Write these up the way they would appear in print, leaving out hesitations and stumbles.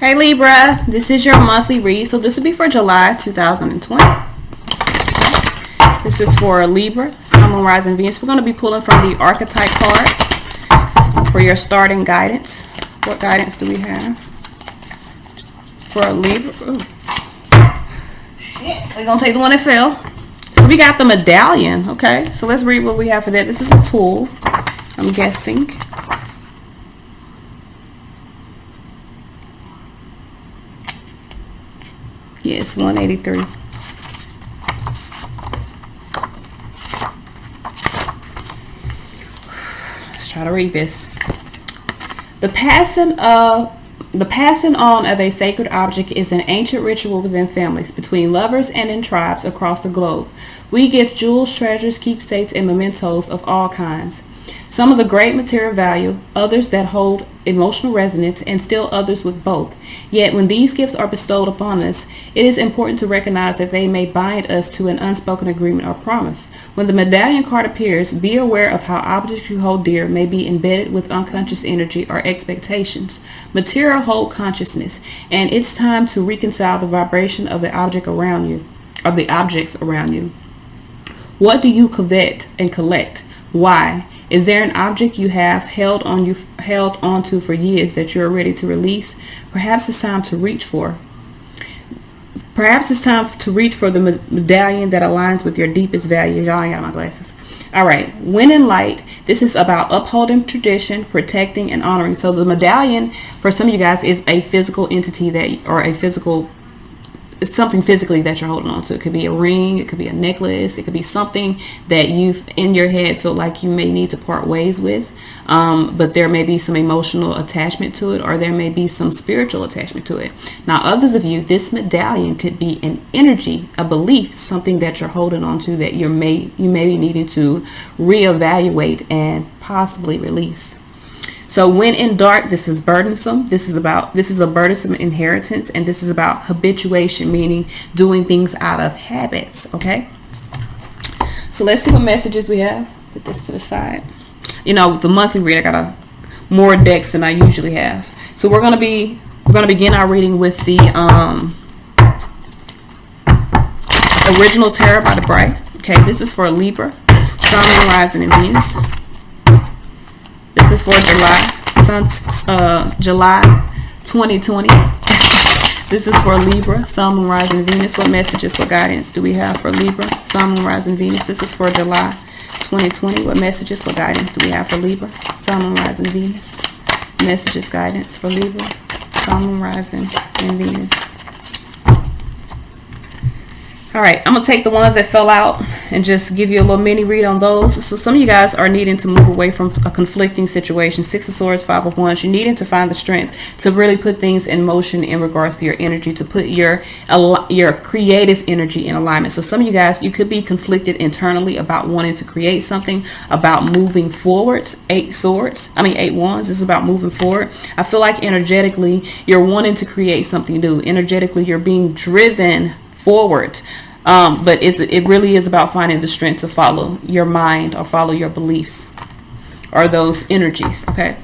Hey Libra, this is your monthly read. So this will be for July 2020. This is for Libra, Sun, Moon, Rising, Venus. We're going to be pulling from the archetype cards for your starting guidance. What guidance do we have for Libra? Ooh. Shit, we're going to take the one that fell. So we got the Medallion. Okay, so let's read what we have for that. This is a tool, I'm guessing. Yes, 183. Let's try to read this. The passing on of a sacred object is an ancient ritual within families, between lovers, and in tribes across the globe. We give jewels, treasures, keepsakes, and mementos of all kinds. Some of the great material value, others that hold emotional resonance, and still others with both. Yet when these gifts are bestowed upon us, it is important to recognize that they may bind us to an unspoken agreement or promise. When the Medallion card appears, be aware of how objects you hold dear may be embedded with unconscious energy or expectations. Material hold consciousness, and it's time to reconcile the vibration of the object around you, of the objects around you. What do you covet and collect? Why? Is there an object you have held onto for years that you're ready to release? Perhaps it's time to reach for. Perhaps it's time to reach for the medallion that aligns with your deepest values. Y'all ain't got my glasses. All right. When in light, this is about upholding tradition, protecting, and honoring. So the medallion, for some of you guys, is a physical entity it's something physically that you're holding on to. It could be a ring, it could be a necklace, it could be something that you've in your head feel like you may need to part ways with, but there may be some emotional attachment to it, or there may be some spiritual attachment to it. Now others of you, this medallion could be an energy, a belief, something that you're holding on to that you may be needing to reevaluate and possibly release. So when in dark, this is burdensome. This is a burdensome inheritance, and this is about habituation, meaning doing things out of habits. Okay. So let's see what messages we have. Put this to the side. You know, the monthly read, I got more decks than I usually have. So we're gonna begin our reading with the original tarot by the Brigh. Okay, this is for Libra, Sun, Moon, Rising, and Venus. This is for July 2020. This is for Libra, Sun, Moon, Rising, and Venus. What messages, what guidance do we have for Libra, Sun, Moon, Rising, Venus? This is for July 2020. What messages, what guidance do we have for Libra, Sun, Moon, Rising, Venus? Messages, guidance for Libra, Sun, Moon, Rising, and Venus. All right, I'm going to take the ones that fell out and just give you a little mini read on those. So some of you guys are needing to move away from a conflicting situation. 6 of Swords, 5 of Wands. You're needing to find the strength to really put things in motion in regards to your energy, to put your creative energy in alignment. So some of you guys, you could be conflicted internally about wanting to create something, about moving forward. 8 Wands. This is about moving forward. I feel like energetically, you're wanting to create something new. Energetically, you're being driven forward, but it really is about finding the strength to follow your mind or follow your beliefs or those energies. Okay,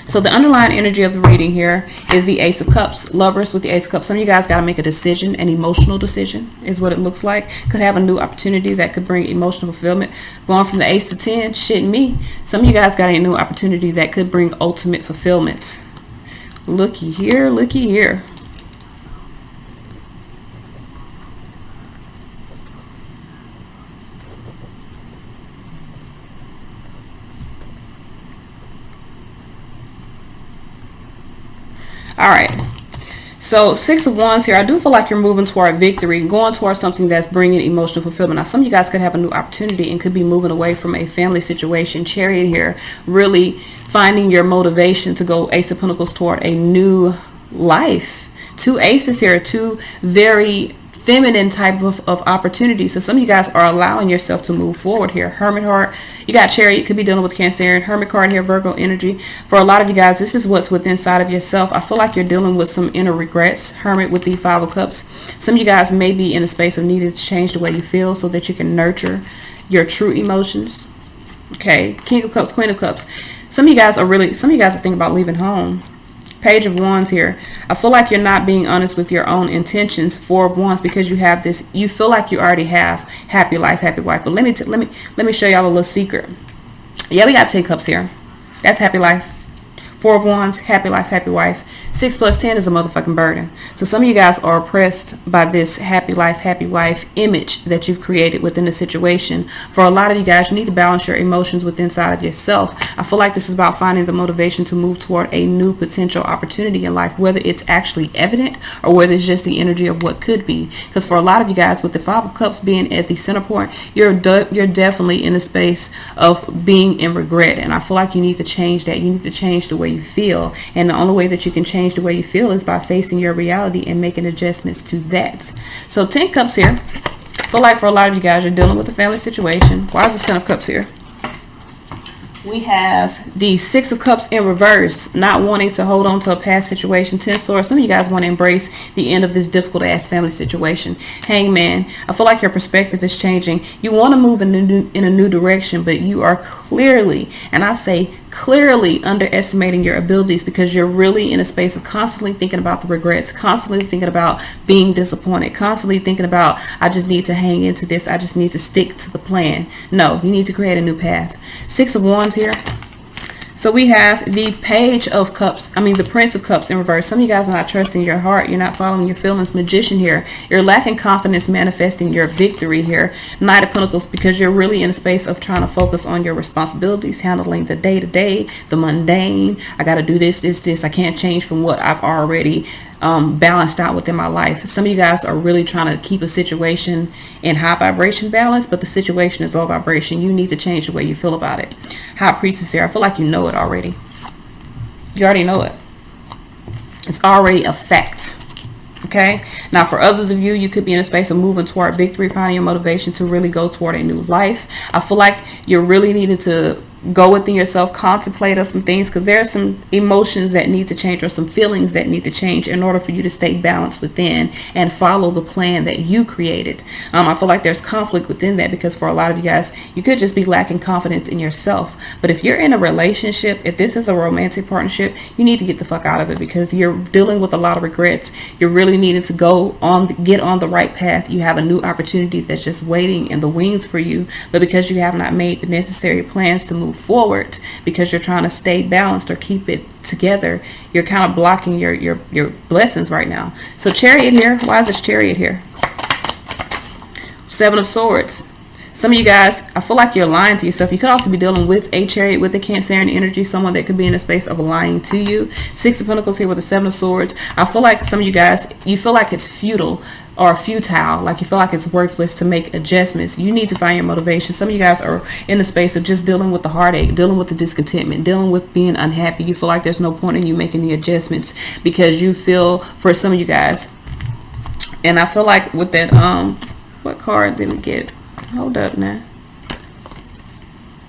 so the underlying energy of the reading here is the Ace of Cups. Lovers with the Ace of Cups. Some of you guys got to make a decision, an emotional decision is what it looks like. Could have a new opportunity that could bring emotional fulfillment. Going from the Ace to 10, shit me. Some of you guys got a new opportunity that could bring ultimate fulfillment. Looky here, looky here. All right, so 6 of Wands here. I do feel like you're moving toward victory, going towards something that's bringing emotional fulfillment. Now, some of you guys could have a new opportunity and could be moving away from a family situation. Chariot here, really finding your motivation to go, Ace of Pentacles, toward a new life. 2 aces here, 2 very feminine type of opportunity. So some of you guys are allowing yourself to move forward here. Hermit heart, you got Chariot, could be dealing with Cancer. Hermit card here, Virgo energy. For a lot of you guys, this is what's within inside of yourself. I feel like you're dealing with some inner regrets. Hermit with the 5 of Cups. Some of you guys may be in a space of needing to change the way you feel so that you can nurture your true emotions. Okay, King of Cups, Queen of Cups. Some of you guys are thinking about leaving home. Page of Wands here. I feel like you're not being honest with your own intentions. Four of Wands, because you have this, you feel like you already have happy life, happy wife. But let me show y'all a little secret. Yeah, we got 10 cups here. That's happy life. Four of Wands, happy life, happy wife. 6 plus 10 is a motherfucking burden. So some of you guys are oppressed by this happy life, happy wife image that you've created within the situation. For a lot of you guys, you need to balance your emotions within inside of yourself. I feel like this is about finding the motivation to move toward a new potential opportunity in life, whether it's actually evident or whether it's just the energy of what could be. Because for a lot of you guys, with the 5 of Cups being at the center point, you're definitely in a space of being in regret. And I feel like you need to change that. You need to change the way you feel. And the only way that you can change the way you feel is by facing your reality and making adjustments to that. So 10 cups here. I feel like for a lot of you guys, you're dealing with a family situation. Why is this 10 of cups here? We have the 6 of Cups in reverse, not wanting to hold on to a past situation. 10 swords. Some of you guys want to embrace the end of this difficult ass family situation. Hangman. I feel like your perspective is changing. You want to move in a new direction, but you are clearly, and I say clearly, underestimating your abilities, because you're really in a space of constantly thinking about the regrets, constantly thinking about being disappointed, constantly thinking about, I just need to hang into this, I just need to stick to the plan. No, you need to create a new path. 6 of Wands here. So we have the Page of Cups, the Prince of Cups in reverse. Some of you guys are not trusting your heart. You're not following your feelings. Magician here. You're lacking confidence manifesting your victory here. Knight of Pentacles, because you're really in a space of trying to focus on your responsibilities, handling the day-to-day, the mundane. I got to do this. I can't change from what I've already balanced out within my life. Some of you guys are really trying to keep a situation in high vibration balance, but the situation is low vibration. You need to change the way you feel about it. High Priestess here. I feel like you know it already. You already know it. It's already a fact. Okay, now for others of you, you could be in a space of moving toward victory, finding your motivation to really go toward a new life. I feel like you're really needing to go within yourself, contemplate on some things, because there are some emotions that need to change, or some feelings that need to change in order for you to stay balanced within and follow the plan that you created. I feel like there's conflict within that, because for a lot of you guys, you could just be lacking confidence in yourself. But if you're in a relationship, if this is a romantic partnership, you need to get the fuck out of it, because you're dealing with a lot of regrets. You're really needing to get on the right path. You have a new opportunity that's just waiting in the wings for you, but because you have not made the necessary plans to move forward, because you're trying to stay balanced or keep it together, you're kind of blocking your blessings right now. So Chariot here. Why is this Chariot here? 7 of Swords. Some of you guys, I feel like you're lying to yourself. You could also be dealing with a Chariot, with a Cancerian energy, someone that could be in a space of lying to you. 6 of Pentacles here with the 7 of Swords. I feel like some of you guys, you feel like it's futile, like you feel like it's worthless to make adjustments. You need to find your motivation. Some of you guys are in the space of just dealing with the heartache, dealing with the discontentment, dealing with being unhappy. You feel like there's no point in you making the adjustments, because you feel, for some of you guys, and I feel like with that, what card did we get? Hold up now.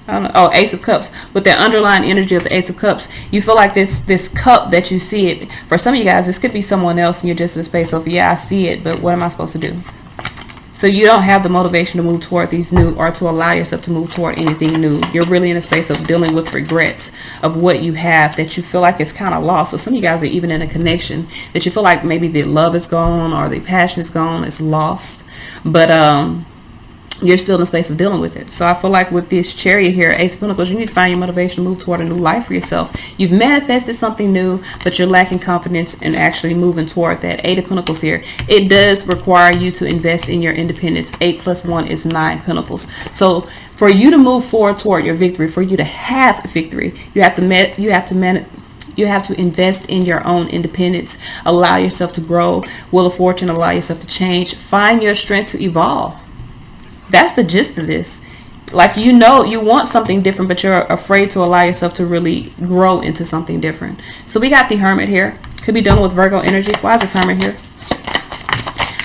I don't know. Oh, Ace of Cups. With that underlying energy of the Ace of Cups, you feel like this cup that you see it. For some of you guys, this could be someone else, and you're just in a space of, yeah, I see it, but what am I supposed to do? So you don't have the motivation to move toward these new, or to allow yourself to move toward anything new. You're really in a space of dealing with regrets of what you have that you feel like it's kind of lost. So some of you guys are even in a connection that you feel like maybe the love is gone, or the passion is gone, it's lost. But you're still in a space of dealing with it. So I feel like with this Chariot here, Ace of Pentacles, you need to find your motivation to move toward a new life for yourself. You've manifested something new, but you're lacking confidence in actually moving toward that. 8 of Pentacles here. It does require you to invest in your independence. 8 plus 1 is 9 Pentacles. So for you to move forward toward your victory, for you to have victory, you have to invest in your own independence. Allow yourself to grow. Wheel of Fortune, allow yourself to change. Find your strength to evolve. That's the gist of this. Like, you know, you want something different, but you're afraid to allow yourself to really grow into something different. So we got the Hermit here. Could be dealing with Virgo energy. Why is this Hermit here?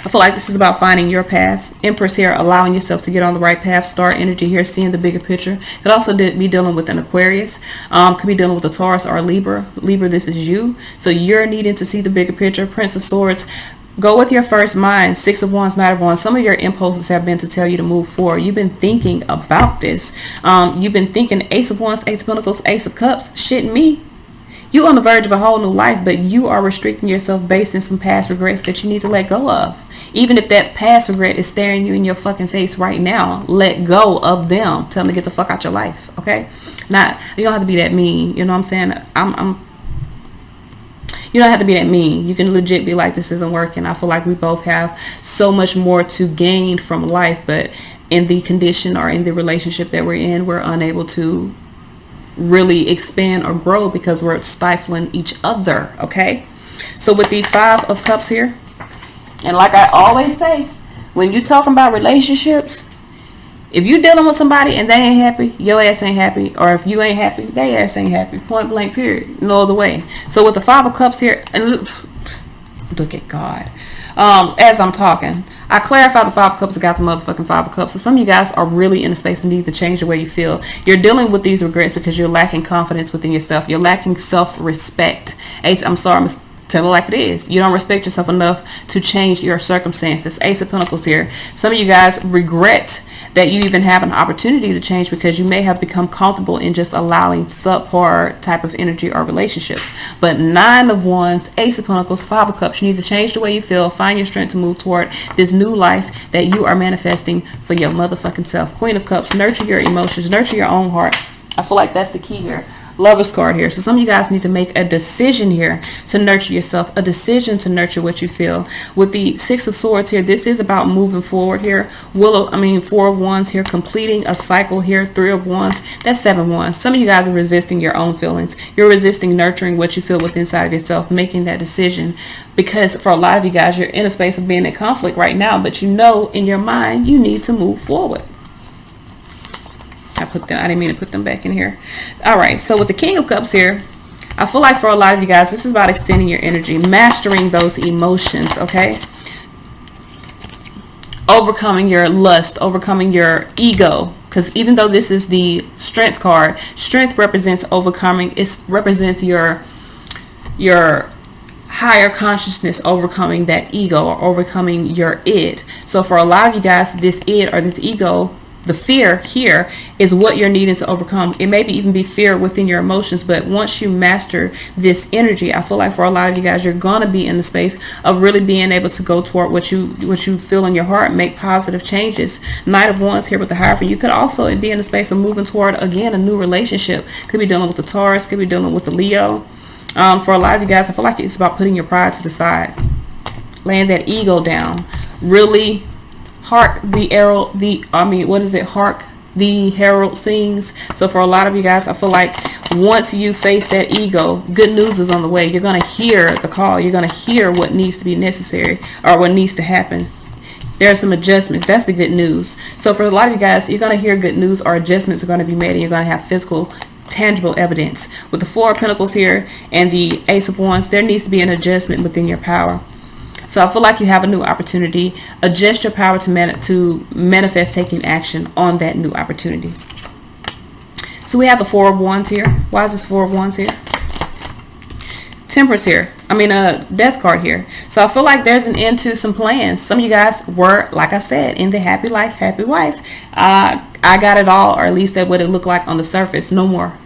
I feel like this is about finding your path. Empress here, allowing yourself to get on the right path. Star energy here, seeing the bigger picture. Could also be dealing with an Aquarius. Could be dealing with a Taurus or a Libra. Libra, this is you. So you're needing to see the bigger picture. Prince of Swords. Go with your first mind. 6 of Wands, 9 of Wands. Some of your impulses have been to tell you to move forward. You've been thinking about this. You've been thinking Ace of Wands, Ace of Pentacles, Ace of Cups. Shit me. You on the verge of a whole new life, but you are restricting yourself based on some past regrets that you need to let go of. Even if that past regret is staring you in your fucking face right now, let go of them. Tell them to get the fuck out your life, okay? Not, you don't have to be that mean. You know what I'm saying? You don't have to be that mean. You can legit be like, this isn't working. I feel like we both have so much more to gain from life, but in the condition or in the relationship that we're in, we're unable to really expand or grow because we're stifling each other, okay? So with the 5 of Cups here, and like I always say, when you talking about relationships, if you dealing with somebody and they ain't happy, your ass ain't happy. Or if you ain't happy, they ass ain't happy. Point blank, period. No other way. So with the 5 of Cups here, and look at God. As I'm talking, I clarify the 5 of Cups. I got the motherfucking 5 of Cups. So some of you guys are really in a space of need to change the way you feel. You're dealing with these regrets because you're lacking confidence within yourself. You're lacking self-respect. Ace, I'm sorry, I'm tell it like it is. You don't respect yourself enough to change your circumstances. Ace of Pentacles here. Some of you guys regret that you even have an opportunity to change because you may have become comfortable in just allowing subpar type of energy or relationships. But 9 of Wands, Ace of Pentacles, 5 of Cups. You need to change the way you feel. Find your strength to move toward this new life that you are manifesting for your motherfucking self. Queen of Cups. Nurture your emotions. Nurture your own heart. I feel like that's the key here. Lovers card here. So some of you guys need to make a decision here to nurture yourself, a decision to nurture what you feel. With the 6 of Swords here, this is about moving forward here. 4 of Wands here, completing a cycle here. 3 of Wands, that's 7 of Wands. Some of you guys are resisting your own feelings. You're resisting nurturing what you feel within inside of yourself, making that decision, because for a lot of you guys, you're in a space of being in conflict right now, but you know in your mind you need to move forward. I didn't mean to put them back in here. All right, so with the King of Cups here, I feel like for a lot of you guys, this is about extending your energy, mastering those emotions, okay? Overcoming your lust, overcoming your ego. Because even though this is the Strength card, Strength represents overcoming. It represents your higher consciousness, overcoming that ego or overcoming your id. So for a lot of you guys, this id or this ego, the fear here is what you're needing to overcome. It may even be fear within your emotions, but once you master this energy, I feel like for a lot of you guys, you're gonna be in the space of really being able to go toward what you feel in your heart, make positive changes. Knight of Wands here with the Hierophant. You could also be in the space of moving toward, again, a new relationship. Could be dealing with the Taurus, could be dealing with the Leo. For a lot of you guys, I feel like it's about putting your pride to the side, laying that ego down, really hark the herald sings. So for a lot of you guys, I feel like once you face that ego, good news is on the way. You're going to hear the call. You're going to hear what needs to be necessary or what needs to happen. There are some adjustments. That's the good news. So for a lot of you guys, you're going to hear good news or adjustments are going to be made, and you're going to have physical, tangible evidence. With the 4 of Pentacles here and the Ace of Wands, there needs to be an adjustment within your power. So I feel like you have a new opportunity. Adjust your power to manifest taking action on that new opportunity. So we have the 4 of Wands here. Why is this 4 of Wands here? Temperance here. Death card here. So I feel like there's an end to some plans. Some of you guys were, like I said, in the happy life, happy wife. I got it all, or at least that's what it looked like on the surface. No more.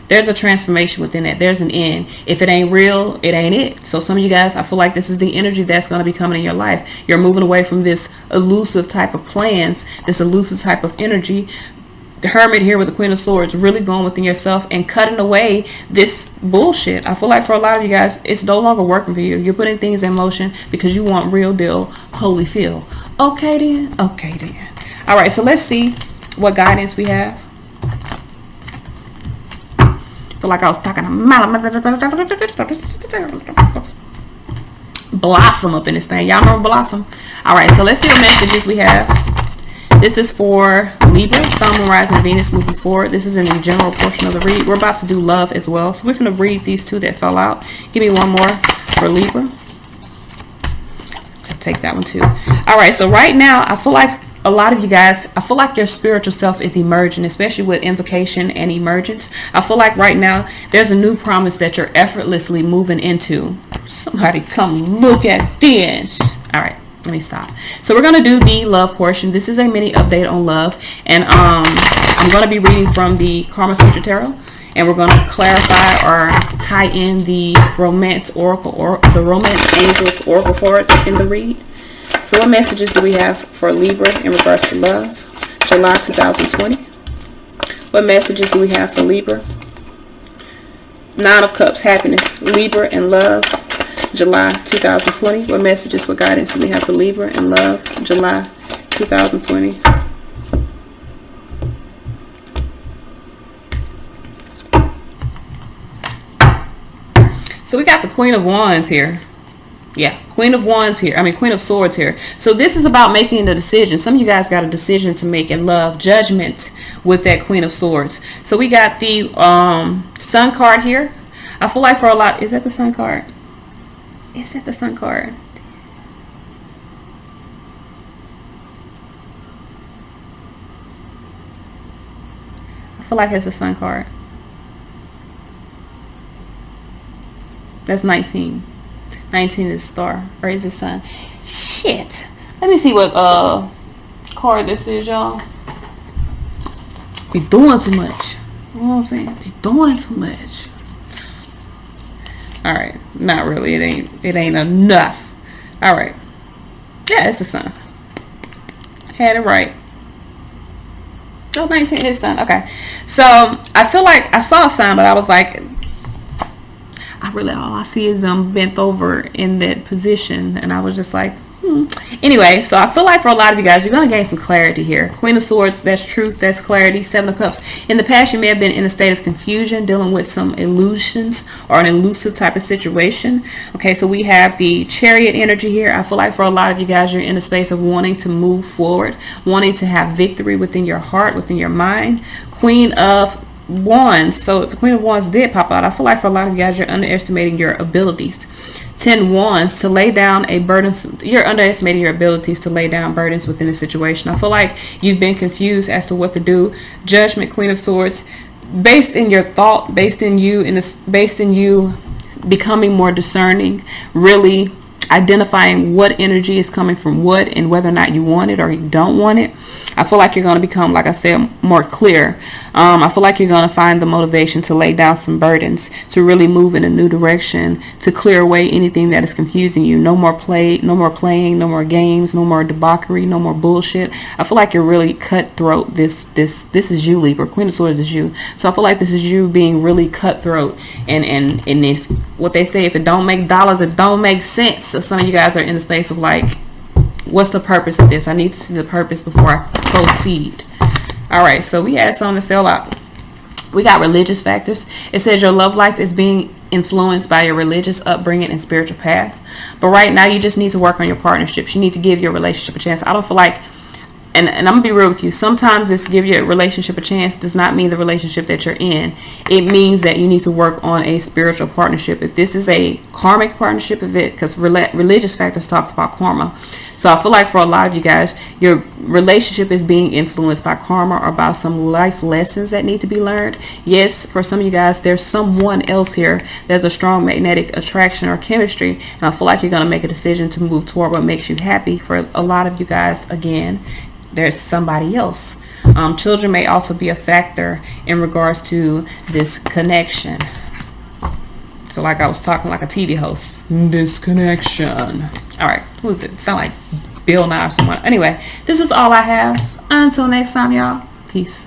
There's a transformation within that. There's an end. If it ain't real, it ain't it. So some of you guys, I feel like this is the energy that's going to be coming in your life. You're moving away from this elusive type of plans, this elusive type of energy. The Hermit here with the Queen of Swords, really going within yourself and cutting away this bullshit. I feel like for a lot of you guys, it's no longer working for you. You're putting things in motion because you want real deal, holy feel. Okay then. Okay then. All right, so let's see what guidance we have. Feel like I was talking Blossom up in this thing. Y'all remember Blossom? All right, so let's see what messages we have. This is for Libra, Sun, Moon, Rising, Venus moving forward. This is in the general portion of the read. We're about to do love as well. So we're going to read these 2 that fell out. Give me one more for Libra. I'll take that one too. All right, so right now, I feel like a lot of you guys, I feel like your spiritual self is emerging, especially with invocation and emergence. I feel like right now there's a new promise that you're effortlessly moving into. Somebody come look at this. All right, let me stop. So we're going to do the love portion. This is a mini update on love. And I'm going to be reading from the Karma Sutra Tarot. And we're going to clarify or tie in the romance oracle or the romance angels oracle cards in the read. So what messages do we have for Libra in regards to love, July 2020? What messages do we have for Libra? Nine of Cups, happiness, Libra and love, July 2020. What messages for guidance do we have for Libra and love, July 2020? So we got the Queen of Wands here. Yeah, Queen of Wands here. I mean, Queen of Swords here. So this is about making a decision. Some of you guys got a decision to make in love, judgment with that Queen of Swords. So we got the Sun card here. I feel like for a lot, is that the Sun card? Is that the Sun card? I feel like it's the Sun card. That's 19. 19 is star. Or is it Sun? Shit. Let me see what card this is, y'all. Be doing too much. You know what I'm saying? Be doing too much. Alright. Not really. It ain't enough. Alright. Yeah, it's the Sun. Had it right. Oh, 19 is Sun. Okay. So I feel like I saw a Sun, but I was like, all I see is them bent over in that position, and I was just like, Anyway, so I feel like for a lot of you guys, you're going to gain some clarity here. Queen of Swords, that's truth, that's clarity. Seven of Cups. In the past, you may have been in a state of confusion, dealing with some illusions or an elusive type of situation. Okay, so we have the Chariot energy here. I feel like for a lot of you guys, you're in a space of wanting to move forward, wanting to have victory within your heart, within your mind. Queen of Wands. So the Queen of Wands did pop out. I feel like for a lot of you guys, you're underestimating your abilities. 10 Wands, to lay down a burden. You're underestimating your abilities to lay down burdens within a situation. I feel like you've been confused as to what to do. Judgment, Queen of Swords, based in your thought, based in you becoming more discerning, really identifying what energy is coming from what and whether or not you want it or you don't want it. I feel like you're going to become, like I said, more clear. I feel like you're going to find the motivation to lay down some burdens, to really move in a new direction, to clear away anything that is confusing you. No more playing, no more games, no more debauchery, no more bullshit. I feel like you're really cutthroat. This is you, Libra. Queen of Swords is you. So I feel like this is you being really cutthroat. And if what they say, if it don't make dollars, it don't make sense. So some of you guys are in the space of like, what's the purpose of this? I need to see the purpose before I proceed. All right, so we had something to fill out. We got religious factors. It says your love life is being influenced by your religious upbringing and spiritual path. But right now, you just need to work on your partnerships. You need to give your relationship a chance. I don't feel like, and I'm going to be real with you, sometimes this give your relationship a chance does not mean the relationship that you're in. It means that you need to work on a spiritual partnership. If this is a karmic partnership, because religious factors talks about karma. So I feel like for a lot of you guys, your relationship is being influenced by karma or about some life lessons that need to be learned. Yes, for some of you guys, there's someone else here. There's a strong magnetic attraction or chemistry. And I feel like you're going to make a decision to move toward what makes you happy. For a lot of you guys, again, there's somebody else. Children may also be a factor in regards to this connection. I feel like I was talking like a TV host. This connection. All right, who is it? Sound like Bill Nye or someone. Anyway, this is all I have. Until next time, y'all. Peace.